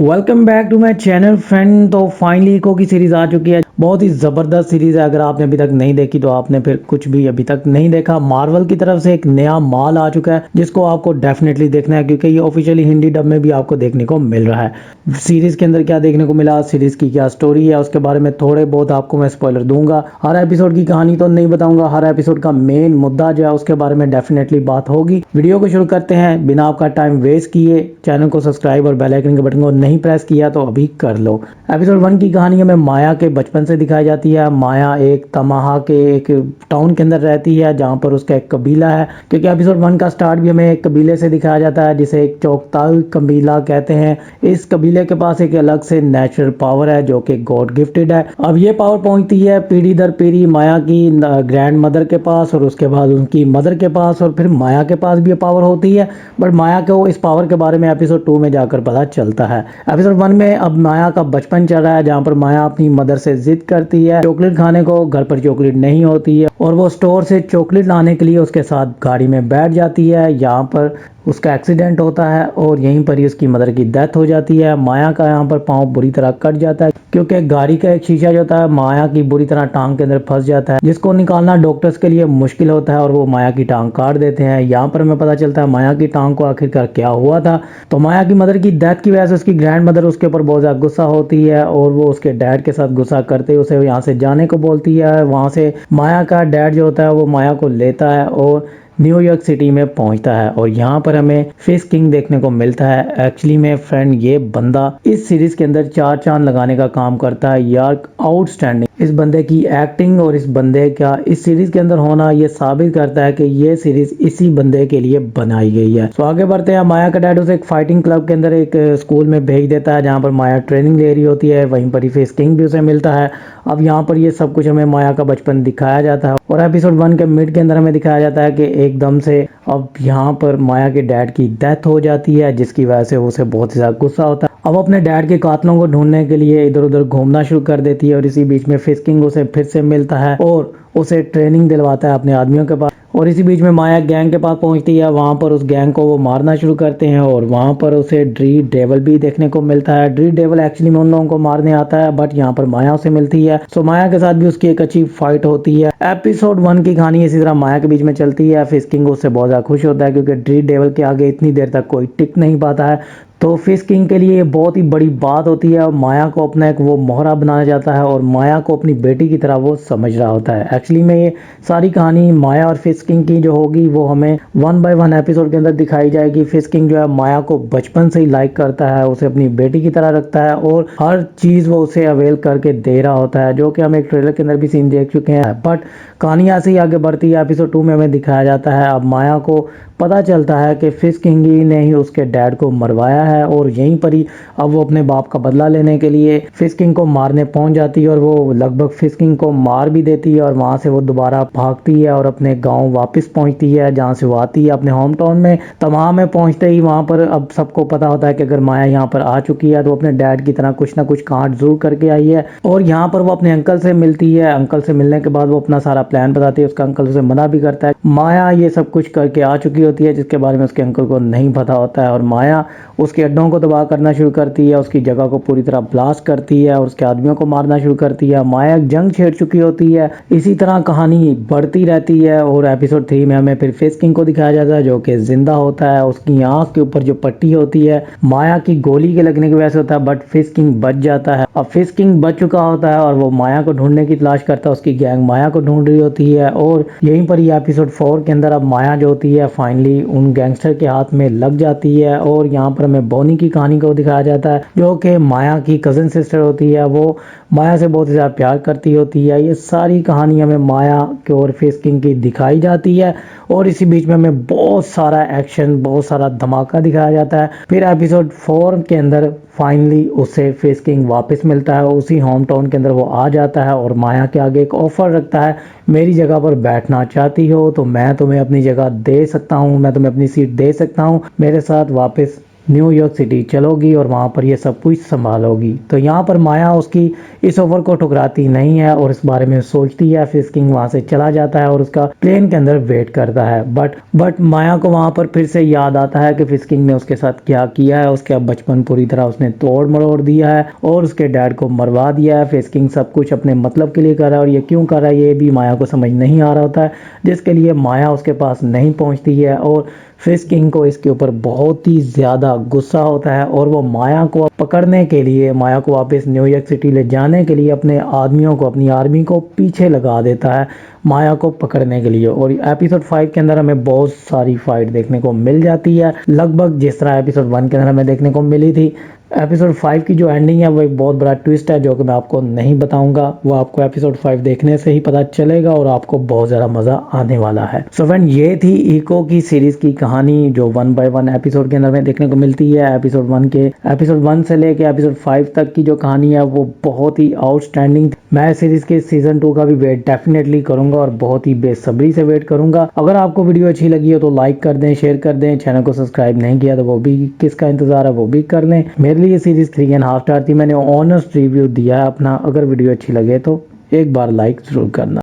Welcome back to my channel friend. तो finally echo की series आ चुकी है। बहुत ही ज़बरदस्त सीरीज़ है। अगर आपने अभी तक नहीं देखी तो आपने फिर कुछ भी अभी तक नहीं देखा। मार्वल की तरफ से एक नया माल आ चुका है जिसको आपको डेफिनेटली देखना है, क्योंकि ये ऑफिशियली हिंदी डब में भी आपको देखने को मिल रहा है। सीरीज़ के अंदर क्या देखने को मिला, सीरीज़ की क्या स्टोरी है, उसके बारे में थोड़े बहुत आपको मैं स्पॉइलर दूंगा। हर एपिसोड की कहानी तो नहीं बताऊंगा, हर एपिसोड का मेन मुद्दा जो है उसके बारे में डेफिनेटली बात होगी। वीडियो को शुरू करते हैं बिना आपका टाइम वेस्ट किए। चैनल को सब्सक्राइब और बेल आइकन के बटन को नहीं प्रेस किया तो अभी कर लो। एपिसोड 1 की कहानी हमें माया के बचपन से दिखाई जाती है। माया एक तमाहा के एक टाउन के अंदर रहती है जहाँ पर उसका एक कबीला है, क्योंकि एपिसोड 1 का स्टार्ट भी हमें एक कबीले से दिखाया जाता है जिसे एक चौकताई कबीला कहते हैं। इस कबीले के पास एक अलग से नेचुरल पावर है जो कि गॉड गिफ्टेड है। अब ये पावर पहुंचती है पीढ़ी दर पीढ़ी माया की ग्रैंड मदर के पास, और उसके बाद उनकी मदर के पास, और फिर माया के पास भी ये पावर होती है। बट माया को इस पावर के बारे में एपिसोड 2 में जाकर पता चलता है। एपिसोड 1 में अब माया का बचपन चल रहा है जहाँ पर माया अपनी मदर से जिद करती है चॉकलेट खाने को। घर पर चॉकलेट नहीं होती है और वो स्टोर से चॉकलेट लाने के लिए उसके साथ गाड़ी में बैठ जाती है। यहाँ पर उसका एक्सीडेंट होता है और यहीं पर ही उसकी मदर की डेथ हो जाती है। माया का यहाँ पर पाँव बुरी तरह कट जाता है क्योंकि गाड़ी का एक शीशा जो होता है माया की बुरी तरह टांग के अंदर फंस जाता है, जिसको निकालना डॉक्टर्स के लिए मुश्किल होता है और वो माया की टांग काट देते हैं। यहाँ पर हमें पता चलता है माया की टांग को आखिरकार क्या हुआ था। तो माया की मदर की डेथ की वजह से उसकी ग्रैंड मदर उसके ऊपर बहुत ज़्यादा गुस्सा होती है और वो उसके डैड के साथ गुस्सा करते उसे यहाँ से जाने को बोलती है। वहाँ से माया का डैड जो होता है वो माया को लेता है और न्यूयॉर्क सिटी में पहुंचता है और यहाँ पर हमें फिश किंग देखने को मिलता है। एक्चुअली में फ्रेंड ये बंदा इस सीरीज के अंदर 4 चांद लगाने का काम करता है यार। आउटस्टैंडिंग इस बंदे की एक्टिंग और इस बंदे का इस सीरीज के अंदर होना ये साबित करता है कि ये सीरीज इसी बंदे के लिए बनाई गई है। तो आगे बढ़ते हैं। माया का डैड उसे एक फाइटिंग क्लब के अंदर एक स्कूल में भेज देता है जहाँ पर माया ट्रेनिंग ले रही होती है। वहीं पर ही फिश किंग भी उसे मिलता है। अब यहाँ पर ये सब कुछ हमें माया का बचपन दिखाया जाता है और एपिसोड 1 के मिड के अंदर हमें दिखाया जाता है कि एकदम से अब यहाँ पर माया के डैड की डेथ हो जाती है, जिसकी वजह से उसे बहुत ही ज़्यादा गुस्सा होता है। अब अपने डैड के कातलों को ढूंढने के लिए इधर उधर घूमना शुरू कर देती है और इसी बीच में फिश किंग उसे फिर से मिलता है और उसे ट्रेनिंग दिलवाता है अपने आदमियों के पास। और इसी बीच में माया गैंग के पास पहुंचती है। वहां पर उस गैंग को वो मारना शुरू करते हैं और वहां पर उसे ड्री डेवल भी देखने को मिलता है। ड्री डेवल एक्चुअली में उन लोगों को मारने आता है, बट यहाँ पर माया उसे मिलती है। सो माया के साथ भी उसकी एक अच्छी फाइट होती है। एपिसोड 1 की कहानी इसी तरह माया के बीच में चलती है। फिश किंग उससे बहुत ज्यादा खुश होता है क्योंकि ड्री डेवल के आगे इतनी देर तक कोई टिक नहीं पाता है। तो फिश किंग के लिए ये बहुत ही बड़ी बात होती है और माया को अपना एक वो मोहरा बनाना चाहता है और माया को अपनी बेटी की तरह वो समझ रहा होता है। एक्चुअली में ये सारी कहानी माया और फिश किंग की जो होगी वो हमें 1 बाय 1 एपिसोड के अंदर दिखाई जाएगी। फिश किंग जो है माया को बचपन से ही लाइक करता है, उसे अपनी बेटी की तरह रखता है और हर चीज़ वो उसे अवेल करके दे रहा होता है, जो कि हम एक ट्रेलर के अंदर भी सीन देख चुके हैं। बट कहानी ऐसे ही आगे बढ़ती है। एपिसोड 2 में हमें दिखाया जाता है अब माया को पता चलता है कि फिश किंग ही ने ही उसके डैड को मरवाया है और यहीं पर ही अब वो अपने बाप का बदला लेने के लिए फिश किंग को मारने पहुंच जाती है और वो लगभग फिश किंग को मार भी देती है और वहां से वो दोबारा भागती है और अपने गांव वापस पहुंचती है जहां से वो आती है अपने होम टाउन में। तमाम में पहुंचते ही वहां पर अब सबको पता होता है कि अगर माया यहाँ पर आ चुकी है तो अपने डैड की तरह कुछ ना कुछ कांड जरूर करके आई है। और यहाँ पर वो अपने अंकल से मिलती है। अंकल से मिलने के बाद वो अपना सारा प्लान बताती है। उसका अंकल उसे मना भी करता है। माया ये सब कुछ करके आ चुकी होती है जिसके बारे में उसके अंकल को नहीं पता होता है और माया उसके अड्डों को तबाह करना शुरू करती है, उसकी जगह को पूरी तरह ब्लास्ट करती है और उसके आदमियों को मारना शुरू करती है। माया जंग छेड़ चुकी होती है। इसी तरह कहानी बढ़ती रहती है और एपिसोड 3 में हमें फिर फिश किंग को दिखाया जाता है जो कि जिंदा होता है। उसकी आंख के ऊपर जो पट्टी होती है माया की गोली के लगने की वजह से होता है, बट फिश किंग बच जाता है। अब फिश किंग बच चुका होता है और वो माया को ढूंढने की तलाश करता है। उसकी गैंग माया को ढूंढ रही होती है और यहीं पर ही एपिसोड 4 के अंदर अब माया जो होती है फाइनली उन गैंगस्टर के हाथ में लग जाती है और यहाँ पर हमें बोनी की कहानी को दिखाया जाता है जो कि माया की कजन सिस्टर होती है। वो माया से बहुत ज़्यादा प्यार करती होती है। ये सारी कहानी हमें माया के और फिश किंग की दिखाई जाती है और इसी बीच में हमें बहुत सारा एक्शन, बहुत सारा धमाका दिखाया जाता है। फिर एपिसोड 4 के अंदर फाइनली उसे फिश किंग वापस मिलता है। उसी होम टाउन के अंदर वो आ जाता है और माया के आगे एक ऑफर रखता है, मेरी जगह पर बैठना चाहती हो तो मैं तुम्हें अपनी जगह दे सकता हूँ, मैं तुम्हें अपनी सीट दे सकता हूँ, मेरे साथ वापस न्यूयॉर्क सिटी चलोगी और वहाँ पर ये सब कुछ संभालोगी। तो यहाँ पर माया उसकी इस ऑफर को ठुकराती नहीं है और इस बारे में सोचती है। फिश किंग वहाँ से चला जाता है और उसका प्लेन के अंदर वेट करता है। बट माया को वहाँ पर फिर से याद आता है कि फिश किंग ने उसके साथ क्या किया है। उसका बचपन पूरी तरह उसने तोड़ मरोड़ दिया है और उसके डैड को मरवा दिया है। फिश किंग सब कुछ अपने मतलब के लिए कर रहा है और ये क्यों कर रहा है ये भी माया को समझ नहीं आ रहा होता है, जिसके लिए माया उसके पास नहीं पहुंचती है। और फिश किंग को इसके ऊपर बहुत ही ज़्यादा गुस्सा होता है और वो माया को पकड़ने के लिए, माया को वापस न्यूयॉर्क सिटी ले जाने के लिए अपने आदमियों को, अपनी आर्मी को पीछे लगा देता है माया को पकड़ने के लिए। और एपिसोड 5 के अंदर हमें बहुत सारी फाइट देखने को मिल जाती है, लगभग जिस तरह एपिसोड 1 के अंदर हमें देखने को मिली थी। एपिसोड 5 की जो एंडिंग है वो एक बहुत बड़ा ट्विस्ट है जो कि मैं आपको नहीं बताऊंगा, वो आपको एपिसोड 5 देखने से ही पता चलेगा और आपको बहुत ज़्यादा मज़ा आने वाला है। सो फ्रेंड, ये थी इको की सीरीज की कहानी जो 1 बाय 1 एपिसोड के अंदर में देखने को मिलती है। एपिसोड 1 से लेके एपिसोड 5 तक की जो कहानी है वो बहुत ही आउटस्टैंडिंग। मैं सीरीज के सीजन 2 का भी वेट डेफिनेटली करूंगा और बहुत ही बेसब्री से वेट करूंगा। अगर आपको वीडियो अच्छी लगी हो तो लाइक कर दें, शेयर कर दें, चैनल को सब्सक्राइब नहीं किया तो वो भी किसका इंतजार है वो भी कर लें। मेरे लिए सीरीज 3.5 स्टार थी, मैंने ऑनेस्ट रिव्यू दिया है अपना। अगर वीडियो अच्छी लगे तो एक बार लाइक जरूर करना।